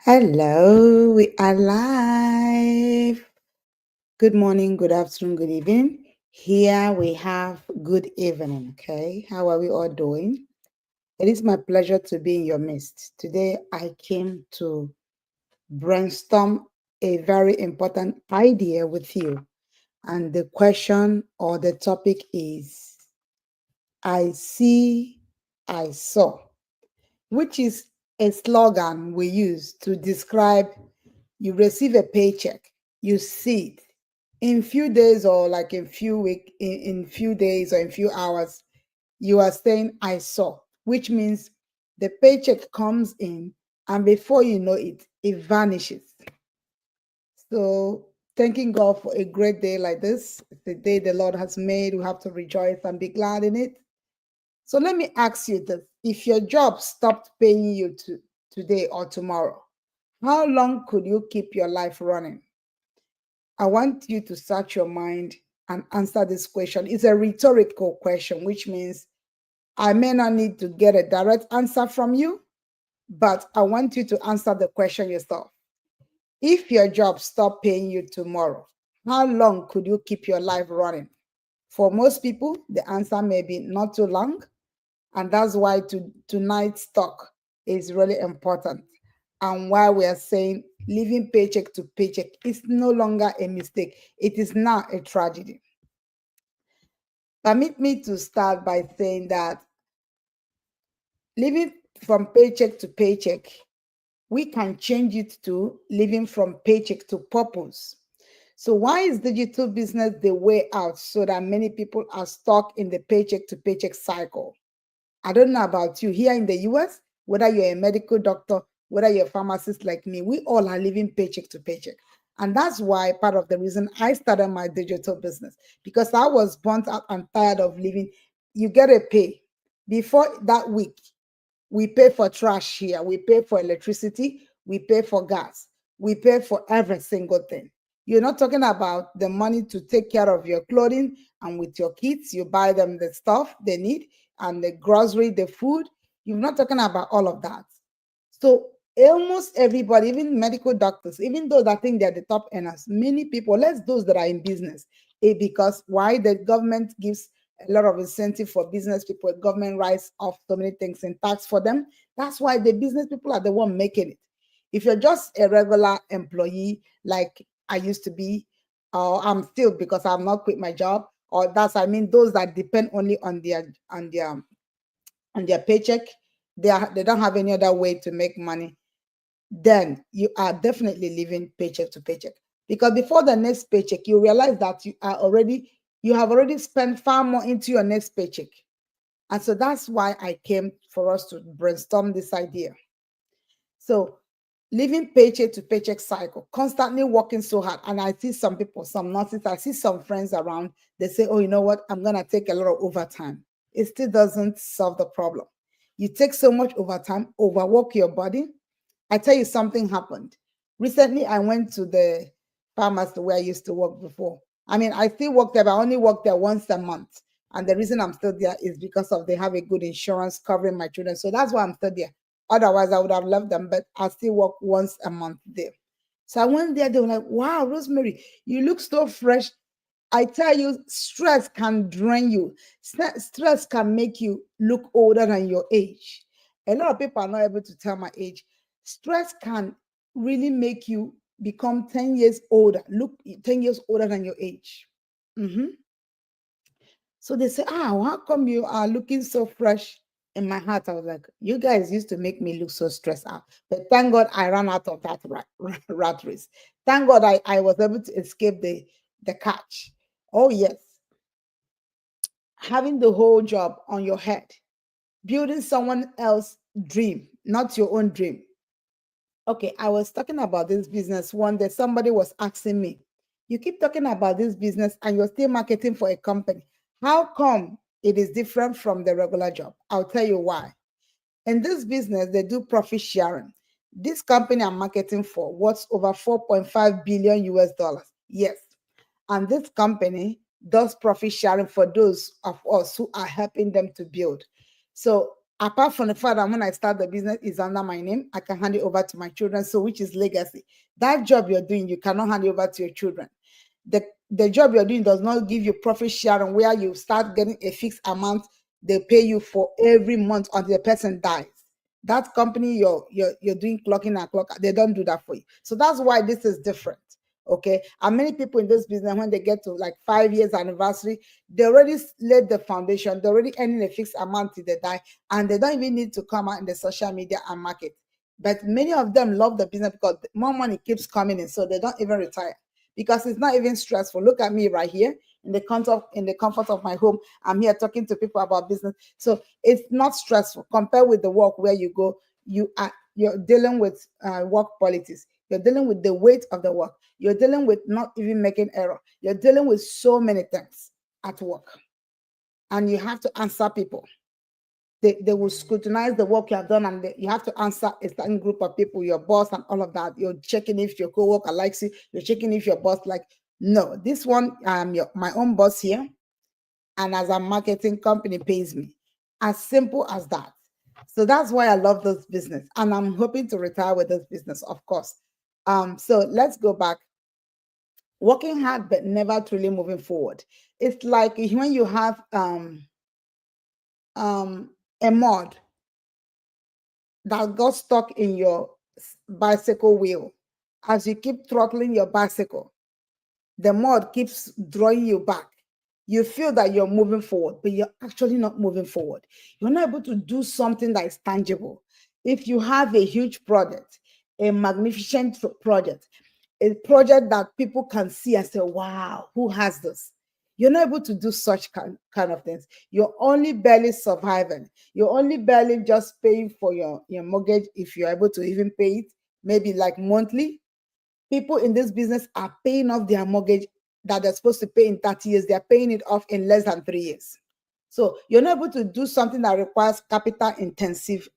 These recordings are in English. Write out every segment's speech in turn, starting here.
Hello, we are live. Good morning, good afternoon, good evening. Here we have good evening. Okay, how are we all doing? It is my pleasure to be in your midst. Today I came to brainstorm a very important idea with you. And the question or the topic is I see, I saw, which is a slogan we use to describe you receive a paycheck, you see it in few days or like in few week, in few days or in few hours, you are saying I saw, which means the paycheck comes in and before you know it, it vanishes. So thanking God for a great day like this, the day the Lord has made, we have to rejoice and be glad in it. So let me ask you this. If your job stopped paying you today or tomorrow, how long could you keep your life running? I want you to search your mind and answer this question. It's a rhetorical question, which means I may not need to get a direct answer from you, but I want you to answer the question yourself. If your job stopped paying you tomorrow, how long could you keep your life running? For most people, the answer may be not too long. And that's why tonight's talk is really important. And why we are saying living paycheck to paycheck is no longer a mistake. It is now a tragedy. Permit me to start by saying that living from paycheck to paycheck, we can change it to living from paycheck to purpose. So why is digital business the way out so that many people are stuck in the paycheck to paycheck cycle? I don't know about you here in the US, whether you're a medical doctor, whether you're a pharmacist like me, we all are living paycheck to paycheck. And that's why part of the reason I started my digital business, because I was burnt out and tired of living. You get a pay. Before that week, we pay for trash here, we pay for electricity, we pay for gas, we pay for every single thing. You're not talking about the money to take care of your clothing, and with your kids, you buy them the stuff they need and the grocery, the food. You're not talking about all of that. So almost everybody, even medical doctors, even those that think they're the top earners, many people, less those that are in business, because why the government gives a lot of incentive for business people, government writes off so many things in tax for them. That's why the business people are the one making it. If you're just a regular employee, like I used to be, or I'm still because I've not quit my job, or that's I mean those that depend only on their paycheck, they don't have any other way to make money, then you are definitely living paycheck to paycheck. Because before the next paycheck, you realize that you have already spent far more into your next paycheck. And so that's why I came for us to brainstorm this idea. So living paycheck to paycheck cycle, constantly working so hard. And I see some people, some nurses, I see some friends around, they say, oh, you know what? I'm going to take a lot of overtime. It still doesn't solve the problem. You take so much overtime, overwork your body. I tell you, something happened. Recently, I went to the pharmacy where I used to work before. I mean, I still work there, but I only work there once a month. And the reason I'm still there is because of they have a good insurance covering my children. So that's why I'm still there. Otherwise, I would have left them, but I still work once a month there. So I went there, they were like, wow, Rosemary, you look so fresh. I tell you, stress can drain you. Stress can make you look older than your age. A lot of people are not able to tell my age. Stress can really make you become 10 years older, look 10 years older than your age. Mhm. So they say, how come you are looking so fresh? In my heart, I was like, you guys used to make me look so stressed out. But thank God I ran out of that rat race. Thank God I was able to escape the catch. Oh, yes. Having the whole job on your head, building someone else's dream, not your own dream. Okay, I was talking about this business one day. Somebody was asking me, you keep talking about this business and you're still marketing for a company. How come it is different from the regular job? I'll tell you why. In this business, they do profit sharing. This company I'm marketing for worth over 4.5 billion US dollars. Yes. And this company does profit sharing for those of us who are helping them to build. So Apart from the fact that when I start the business is under my name, I can hand it over to my children. So which is legacy. That job you're doing, you cannot hand it over to your children. The job you're doing does not give you profit sharing where you start getting a fixed amount they pay you for every month until the person dies. That company you're doing clocking and clock, they don't do that for you. So that's why this is different. Okay. And many people in this business, when they get to like 5 years anniversary, they already laid the foundation, they're already earning a fixed amount till they die, and they don't even need to come out in the social media and market. But many of them love the business because more money keeps coming in, so they don't even retire because it's not even stressful. Look at me right here in the comfort of my home. I'm here talking to people about business. So it's not stressful compared with the work where you go, you're dealing with work politics. You're dealing with the weight of the work. You're dealing with not even making error. You're dealing with so many things at work. And you have to answer people. They will scrutinize the work you have done, and you have to answer a certain group of people, your boss and all of that. You're checking if your coworker likes you. You're checking if your boss like. No, this one, my own boss here, and as a marketing company pays me. As simple as that. So that's why I love this business, and I'm hoping to retire with this business, of course. So let's go back. Working hard but never truly moving forward. It's like when you have a mod that got stuck in your bicycle wheel. As you keep throttling your bicycle, the mud keeps drawing you back. You feel that you're moving forward, but you're actually not moving forward. You're not able to do something that is tangible. If you have a huge project, a magnificent project, a project that people can see and say, wow, who has this? You're not able to do such kind of things. You're only barely surviving. You're only barely just paying for your mortgage if you're able to even pay it, maybe like monthly. People in this business are paying off their mortgage that they're supposed to pay in 30 years. They're paying it off in less than 3 years. So you're not able to do something that requires capital intensive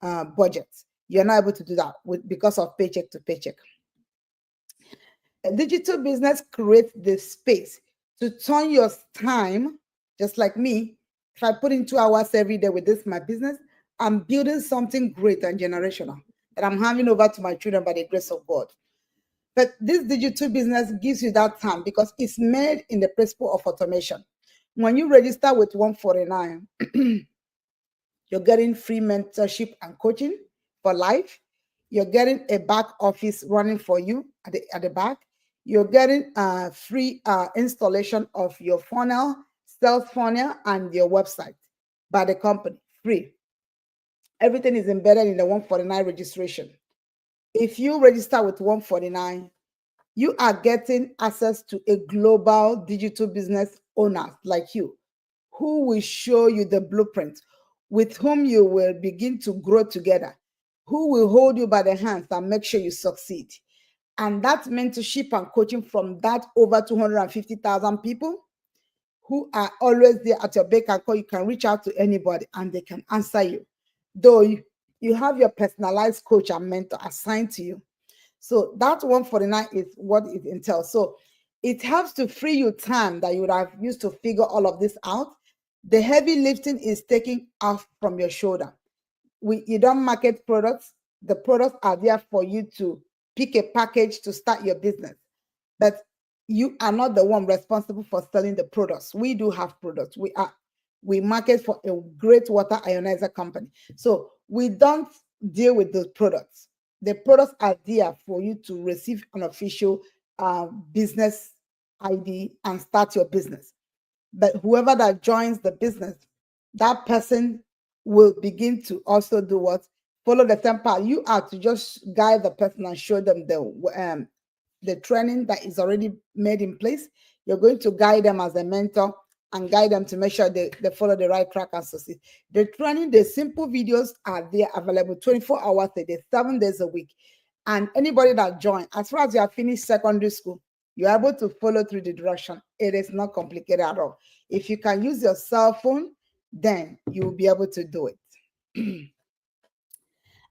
budgets. You're not able to do that because of paycheck to paycheck. A digital business creates the space to turn your time, just like me. If I put in 2 hours every day with this, my business, I'm building something great and generational that I'm handing over to my children by the grace of God. But this digital business gives you that time because it's made in the principle of automation. When you register with 149, you're getting free mentorship and coaching for life. You're getting a back office running for you at the back. You're getting free installation of your funnel, sales funnel, and your website by the company, free. Everything is embedded in the 149 registration. If you register with 149, you are getting access to a global digital business owner like you, who will show you the blueprint, with whom you will begin to grow together, who will hold you by the hands and make sure you succeed. And that mentorship and coaching from that over 250,000 people who are always there at your beck and call. You can reach out to anybody and they can answer you. Though you have your personalized coach and mentor assigned to you. So that 149 is what it entails. So it helps to free you time that you would have used to figure all of this out. The heavy lifting is taken off from your shoulder. You don't market products. The products are there for you to pick a package to start your business. But you are not the one responsible for selling the products. We do have products. We market for a great water ionizer company. So we don't deal with those products. The products are there for you to receive an official business ID and start your business. But whoever that joins the business, that person will begin to also do what? Follow the same path. You are to just guide the person and show them the training that is already made in place. You're going to guide them as a mentor and guide them to make sure they follow the right track and succeed. The training, the simple videos are there available 24 hours a day, 7 days a week. And anybody that joins, as far as you have finished secondary school, you're able to follow through the direction. It is not complicated at all. If you can use your cell phone, then you will be able to do it.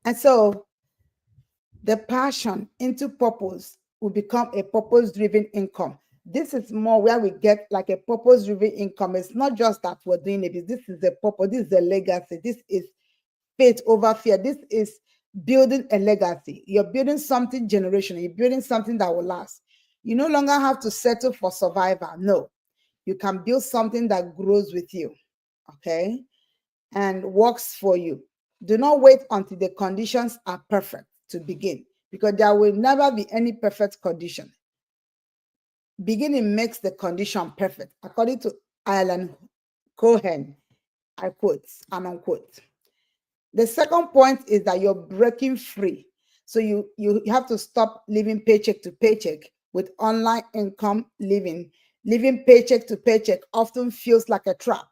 And so the passion into purpose will become a purpose-driven income. This is more where we get like a purpose-driven income. It's not just that we're doing it. This is a purpose. This is a legacy. This is faith over fear. This is building a legacy. You're building something generational. You're building something that will last. You no longer have to settle for survival. No, you can build something that grows with you, okay, and works for you. Do not wait until the conditions are perfect to begin, because there will never be any perfect condition. Beginning makes the condition perfect, according to Alan Cohen. I quote and unquote. The second point is that you're breaking free. So you have to stop living paycheck to paycheck with online income living. Living paycheck to paycheck often feels like a trap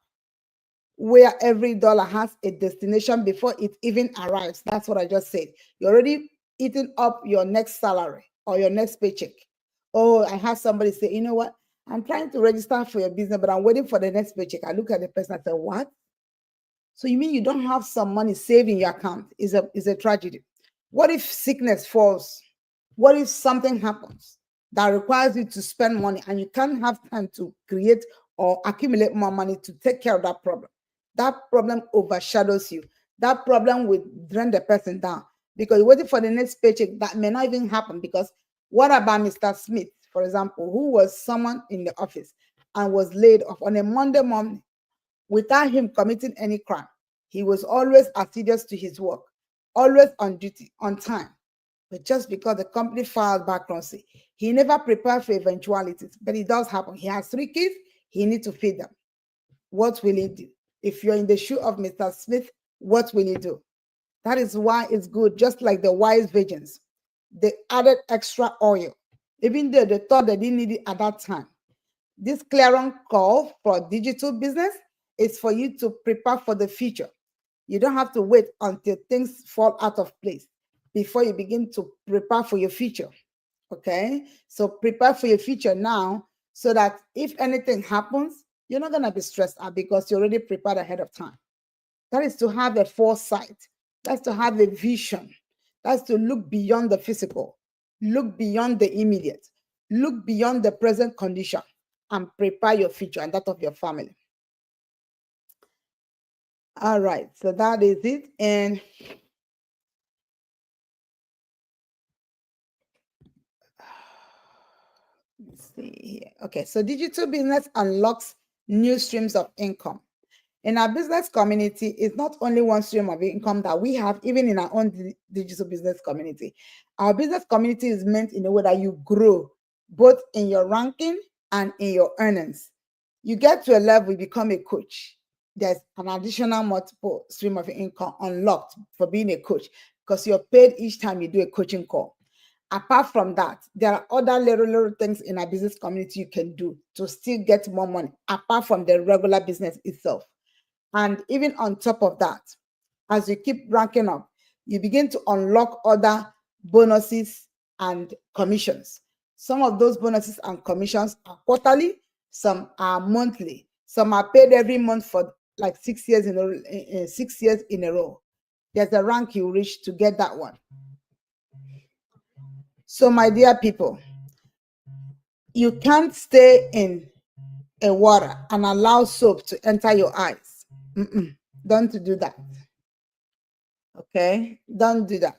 where every dollar has a destination before it even arrives. That's what I just said. You're already eating up your next salary or your next paycheck. Oh, I have somebody say, you know what? I'm trying to register for your business, but I'm waiting for the next paycheck. I look at the person, I say, what? So you mean you don't have some money saved in your account? Is a tragedy. What if sickness falls? What if something happens that requires you to spend money and you can't have time to create or accumulate more money to take care of that problem? That problem overshadows you. That problem will drain the person down because you're waiting for the next paycheck that may not even happen. Because what about Mr. Smith, for example, who was someone in the office and was laid off on a Monday morning without him committing any crime? He was always assiduous to his work, always on duty, on time. But just because the company filed bankruptcy, he never prepared for eventualities. But it does happen. He has 3 kids, he needs to feed them. What will he do? If you're in the shoe of Mr. Smith, what will he do? That is why it's good, just like the wise virgins. They added extra oil, even though they thought they didn't need it at that time. This clarion call for digital business is for you to prepare for the future. You don't have to wait until things fall out of place before you begin to prepare for your future. Okay? So prepare for your future now so that if anything happens, you're not going to be stressed out because you're already prepared ahead of time. That is to have a foresight. That's to have a vision. That's to look beyond the physical, look beyond the immediate, look beyond the present condition and prepare your future and that of your family. All right, so that is it. And let's see here. Okay, so digital business unlocks new streams of income. In our business community, it's not only one stream of income that we have, even in our own digital business community. Our business community is meant in a way that you grow both in your ranking and in your earnings. You get to a level, you become a coach. There's an additional multiple stream of income unlocked for being a coach because you're paid each time you do a coaching call. Apart from that, there are other little things in our business community you can do to still get more money apart from the regular business itself. And even on top of that, as you keep ranking up, you begin to unlock other bonuses and commissions. Some of those bonuses and commissions are quarterly, some are monthly, some are paid every month for like 6 years in a 6 years in a row. There's a rank you reach to get that one. So, my dear people, you can't stay in a water and allow soap to enter your eyes. Don't do that. Okay, don't do that.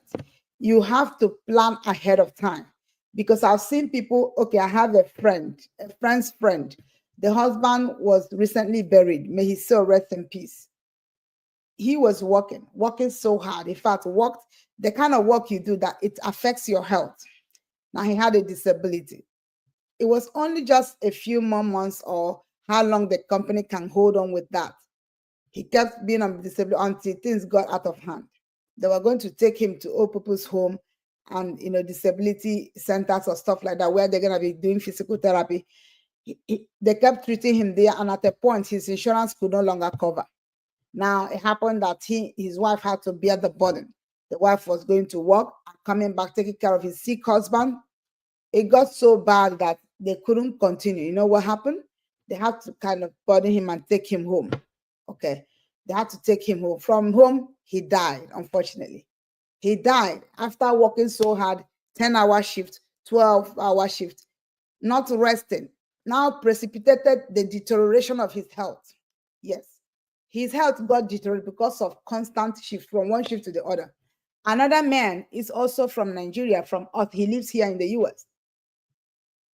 You have to plan ahead of time, because I've seen people. Okay, I have a friend's friend. The husband was recently buried. May his soul rest in peace. He was working so hard. In fact, worked the kind of work you do that it affects your health. Now he had a disability. It was only just a few more months or how long the company can hold on with that. He kept being on disability until things got out of hand. They were going to take him to old people's home and disability centers or stuff like that, where they're going to be doing physical therapy. They kept treating him there, and at a point his insurance could no longer cover. Now it happened that his wife had to bear the burden. The wife was going to work and coming back taking care of his sick husband. It got so bad that they couldn't continue. You know what happened? They had to kind of burden him and take him home. Okay. They had to take him home. From home, he died, unfortunately. He died after working so hard, 10-hour shift, 12-hour shift, not resting. now precipitated the deterioration of his health. Yes, his health got deteriorated because of constant shift from one shift to the other. Another man is also from Nigeria, from Earth. He lives here in the US.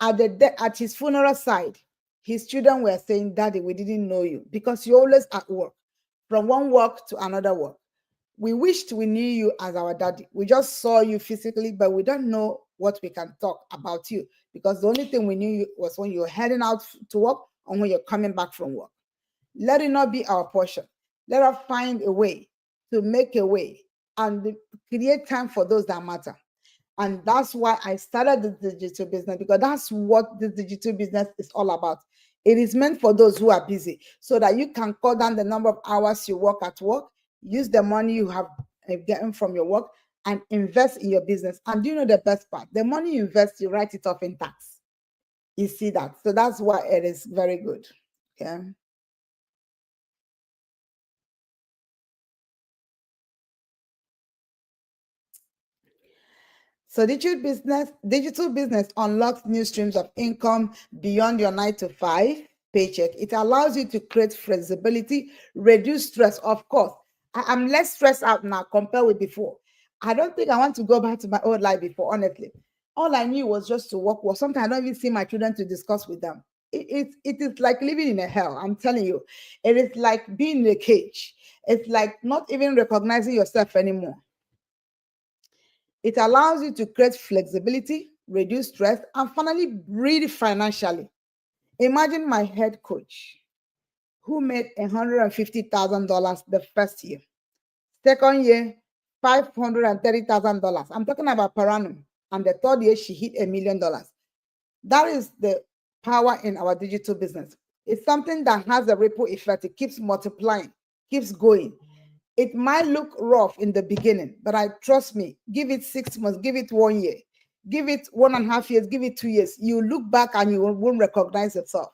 At his funeral side, his children were saying, "Daddy, we didn't know you because you're always at work, from one work to another work. We wished we knew you as our daddy. We just saw you physically, but we don't know what we can talk about you because the only thing we knew you was when you were heading out to work and when you're coming back from work. Let it not be our portion. Let us find a way to make a way and create time for those that matter." And that's why I started the digital business, because that's what the digital business is all about. It is meant for those who are busy so that you can cut down the number of hours you work at work, use the money you have gotten from your work, and invest in your business. And do you know the best part? The money you invest, you write it off in tax. You see that? So that's why it is very good. Okay. So digital business unlocks new streams of income beyond your 9 to 5 paycheck. It allows you to create flexibility, reduce stress. Of course, I'm less stressed out now compared with before. I don't think I want to go back to my old life before, honestly. All I knew was just to work. Well, sometimes I don't even see my children to discuss with them. It is like living in a hell. I'm telling you, it is like being in a cage. It's like not even recognizing yourself anymore. It allows you to create flexibility, reduce stress, and finally breathe financially. Imagine my head coach who made $150,000 the first year. Second year, $530,000. I'm talking about per annum. And the third year, she hit $1 million. That is the power in our digital business. It's something that has a ripple effect. It keeps multiplying, keeps going. It might look rough in the beginning, but I trust me, give it 6 months, give it 1 year, give it 1.5 years, give it 2 years. You look back and you won't recognize yourself.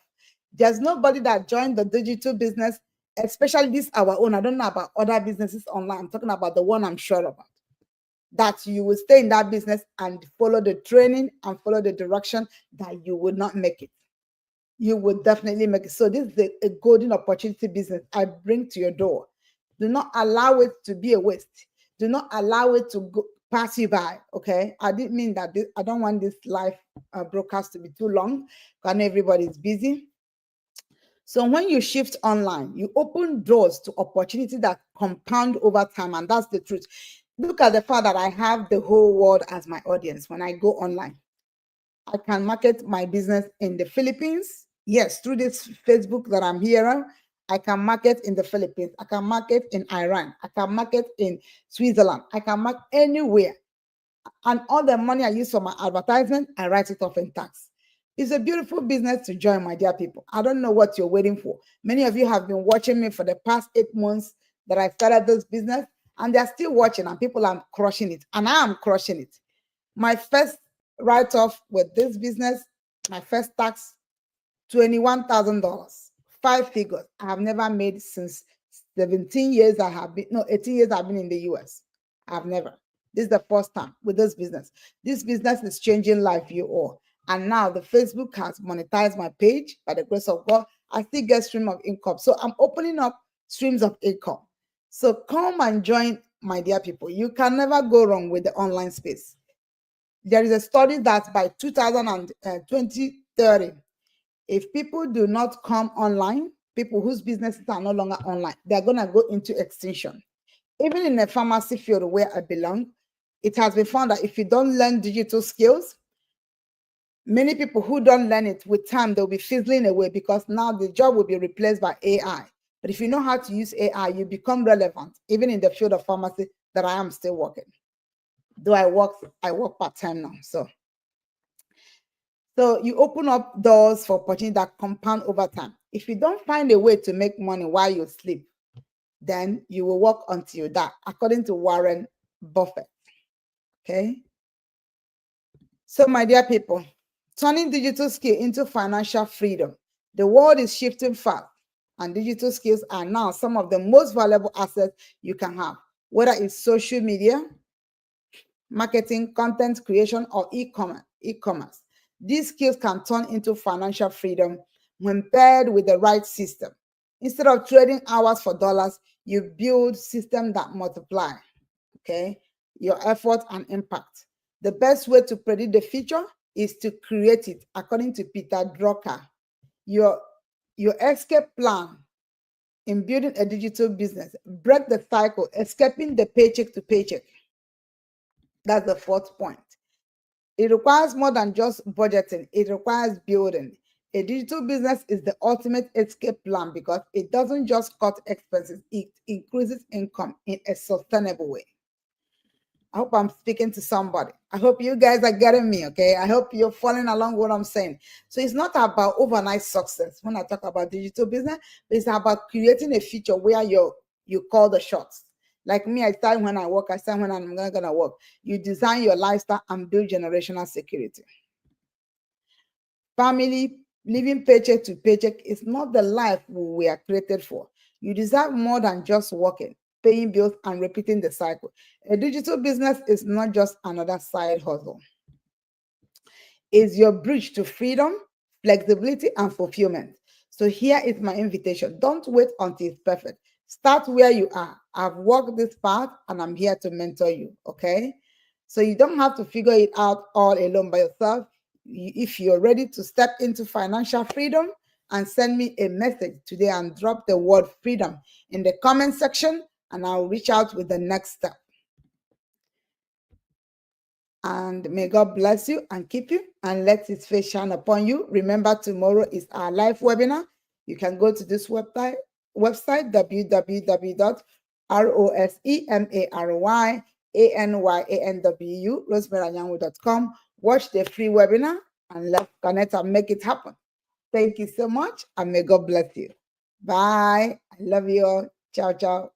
There's nobody that joined the digital business, especially this our own. I don't know about other businesses online. I'm talking about the one I'm sure about. That you will stay in that business and follow the training and follow the direction, that you will not make it. You will definitely make it. So this is a golden opportunity business I bring to your door. Do not allow it to be a waste. Do not allow it to pass you by. Okay. I didn't mean that. I don't want this live broadcast to be too long because everybody's busy. So when you shift online, you open doors to opportunity that compound over time. And that's the truth. Look at the fact that I have the whole world as my audience when I go online. I can market my business in the Philippines. Yes, through this Facebook that I'm here, I can market in the Philippines. I can market in Iran. I can market in Switzerland. I can market anywhere. And all the money I use for my advertisement, I write it off in tax. It's a beautiful business to join, my dear people. I don't know what you're waiting for. Many of you have been watching me for the past 8 months that I started this business, and they're still watching, and people are crushing it, and I am crushing it. My first write-off with this business, my first tax, $21,000, 5 figures. I have never made since 17 years I have been, no, 18 years I've been in the US. I've never. This is the first time with this business. This business is changing life, you all. And now the Facebook has monetized my page by the grace of God. I still get stream of income. So I'm opening up streams of income. So come and join, my dear people. You can never go wrong with the online space. There is a study that by 2030, if people do not come online, people whose businesses are no longer online, they're going to go into extinction. Even in the pharmacy field where I belong, it has been found that if you don't learn digital skills, many people who don't learn it, with time, they'll be fizzling away because now the job will be replaced by AI. But if you know how to use AI, you become relevant, even in the field of pharmacy that I am still working. Though I work part-time now. So you open up doors for opportunity that compound over time. If you don't find a way to make money while you sleep, then you will work until you die, according to Warren Buffett. Okay. So, my dear people, turning digital skill into financial freedom. The world is shifting fast, and digital skills are now some of the most valuable assets you can have, whether it's social media, marketing, content creation, or e-commerce. These skills can turn into financial freedom when paired with the right system. Instead of trading hours for dollars, you build systems that multiply, okay, your effort and impact. The best way to predict the future is to create it, according to Peter Drucker. Your escape plan in building a digital business: break the cycle, escaping the paycheck to paycheck. That's the fourth point. It requires more than just budgeting, it requires building. A digital business is the ultimate escape plan because it doesn't just cut expenses, it increases income in a sustainable way. I hope I'm speaking to somebody. I hope you guys are getting me, okay? I hope you're following along what I'm saying. So it's not about overnight success when I talk about digital business, but it's about creating a future where you call the shots. Like me, I start when I work, I start when I'm not gonna work. You design your lifestyle and build generational security. Family, living paycheck to paycheck is not the life we are created for. You deserve more than just working, paying bills, and repeating the cycle. A digital business is not just another side hustle. It's your bridge to freedom, flexibility, and fulfillment. So here is my invitation. Don't wait until it's perfect. Start where you are. I've walked this path and I'm here to mentor you, okay? So you don't have to figure it out all alone by yourself. If you're ready to step into financial freedom, and send me a message today and drop the word freedom in the comment section, and I'll reach out with the next step. And may God bless you and keep you and let his face shine upon you. Remember, tomorrow is our live webinar. You can go to this website www.rosemary rosemaryanyanwu.com. Watch the free webinar and let's connect and make it happen. Thank you so much and may God bless you. Bye. I love you all. Ciao, ciao.